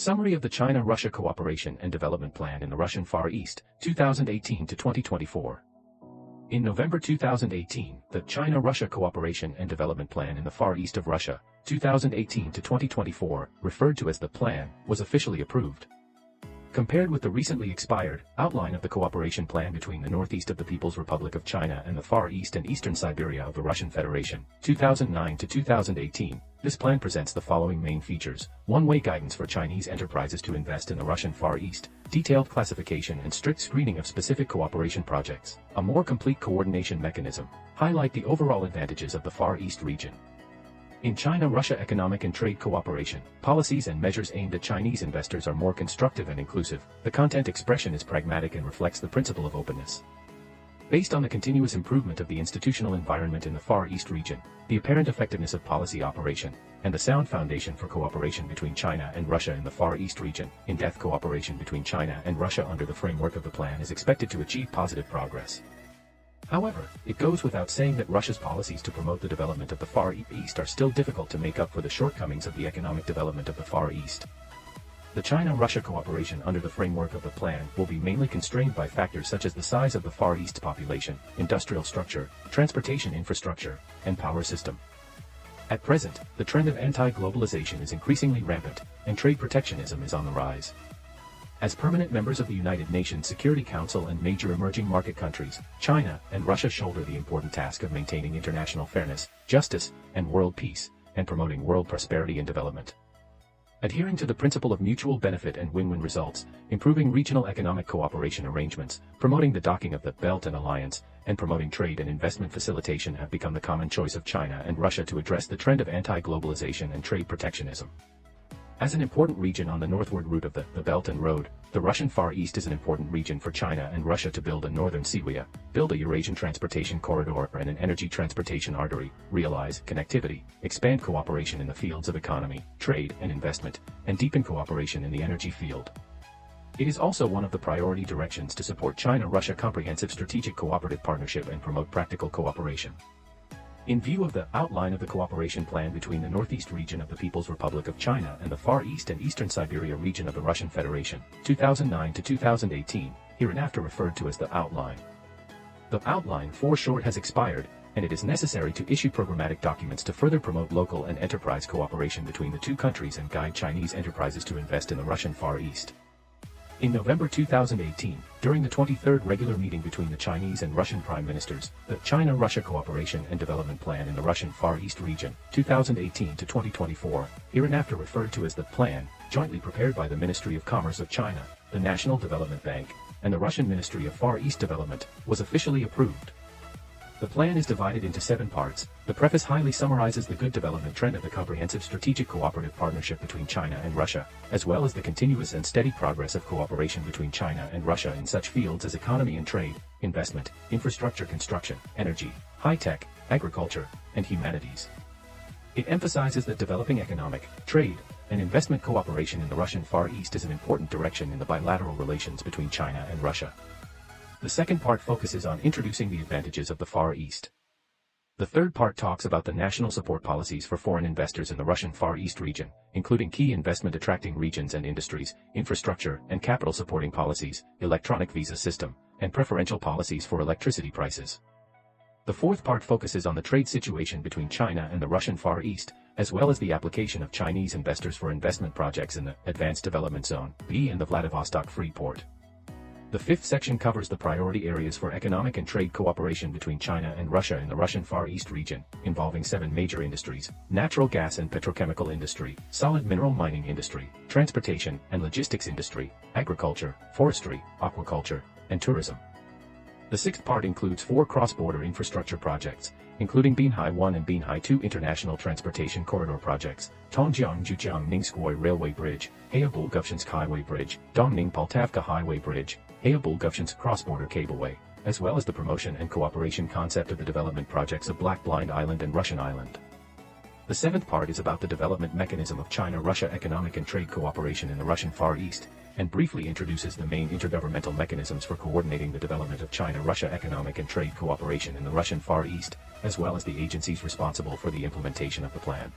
Summary of the China-Russia Cooperation and Development Plan in the Russian Far East, 2018 to 2024. In November 2018, the China-Russia Cooperation and Development Plan in the Far East of Russia, 2018 to 2024, referred to as the Plan, was officially approved. Compared with the recently expired outline of the cooperation plan between the Northeast of the People's Republic of China and the Far East and Eastern Siberia of the Russian Federation, 2009 to 2018, this plan presents the following main features: one-way guidance for Chinese enterprises to invest in the Russian Far East, detailed classification and strict screening of specific cooperation projects, a more complete coordination mechanism, highlight the overall advantages of the Far East region. In China-Russia economic and trade cooperation, policies and measures aimed at Chinese investors are more constructive and inclusive. The content expression is pragmatic and reflects the principle of openness. Based on the continuous improvement of the institutional environment in the Far East region, the apparent effectiveness of policy operation, and the sound foundation for cooperation between China and Russia in the Far East region, in-depth cooperation between China and Russia under the framework of the plan is expected to achieve positive progress. However, it goes without saying that Russia's policies to promote the development of the Far East are still difficult to make up for the shortcomings of the economic development of the Far East. The China-Russia cooperation under the framework of the plan will be mainly constrained by factors such as the size of the Far East population, industrial structure, transportation infrastructure, and power system. At present, the trend of anti-globalization is increasingly rampant, and trade protectionism is on the rise. As permanent members of the United Nations Security Council and major emerging market countries, China and Russia shoulder the important task of maintaining international fairness, justice, and world peace, and promoting world prosperity and development. Adhering to the principle of mutual benefit and win-win results, improving regional economic cooperation arrangements, promoting the docking of the Belt and Alliance, and promoting trade and investment facilitation have become the common choice of China and Russia to address the trend of anti-globalization and trade protectionism. As an important region on the northward route of the Belt and Road, the Russian Far East is an important region for China and Russia to build a northern seaway, build a Eurasian transportation corridor and an energy transportation artery, realize connectivity, expand cooperation in the fields of economy, trade and investment, and deepen cooperation in the energy field. It is also one of the priority directions to support China-Russia comprehensive strategic cooperative partnership and promote practical cooperation. In view of the outline of the cooperation plan between the Northeast region of the People's Republic of China and the Far East and Eastern Siberia region of the Russian Federation, 2009 to 2018, hereinafter referred to as the outline. The outline for short has expired, and it is necessary to issue programmatic documents to further promote local and enterprise cooperation between the two countries and guide Chinese enterprises to invest in the Russian Far East. In November 2018, during the 23rd regular meeting between the Chinese and Russian Prime Ministers, the China-Russia Cooperation and Development Plan in the Russian Far East region, 2018 to 2024, hereinafter referred to as the Plan, jointly prepared by the Ministry of Commerce of China, the National Development Bank, and the Russian Ministry of Far East Development, was officially approved. The plan is divided into 7 parts. The preface highly summarizes the good development trend of the comprehensive strategic cooperative partnership between China and Russia, as well as the continuous and steady progress of cooperation between China and Russia in such fields as economy and trade, investment, infrastructure construction, energy, high-tech, agriculture, and humanities. It emphasizes that developing economic, trade, and investment cooperation in the Russian Far East is an important direction in the bilateral relations between China and Russia. The second part focuses on introducing the advantages of the Far East. The third part talks about the national support policies for foreign investors in the Russian Far East region, including key investment attracting regions and industries, infrastructure and capital supporting policies, electronic visa system, and preferential policies for electricity prices. The fourth part focuses on the trade situation between China and the Russian Far East, as well as the application of Chinese investors for investment projects in the Advanced Development Zone, B, and the Vladivostok Free Port. The fifth section covers the priority areas for economic and trade cooperation between China and Russia in the Russian Far East region, involving 7 major industries: natural gas and petrochemical industry, solid mineral mining industry, transportation and logistics industry, agriculture, forestry, aquaculture, and tourism. The sixth part includes 4 cross-border infrastructure projects, including Binhai 1 and Binhai 2 international transportation corridor projects, Tongjiang-Zhujiang-Ningskoy Railway Bridge, Heya-Bulgovshinsk Highway Bridge, Dongning-Poltavka Highway Bridge, Heya-Bulgovshinsk Cross-Border Cableway, as well as the promotion and cooperation concept of the development projects of Black Blind Island and Russian Island. The seventh part is about the development mechanism of China-Russia economic and trade cooperation in the Russian Far East, and briefly introduces the main intergovernmental mechanisms for coordinating the development of China-Russia economic and trade cooperation in the Russian Far East, as well as the agencies responsible for the implementation of the plan.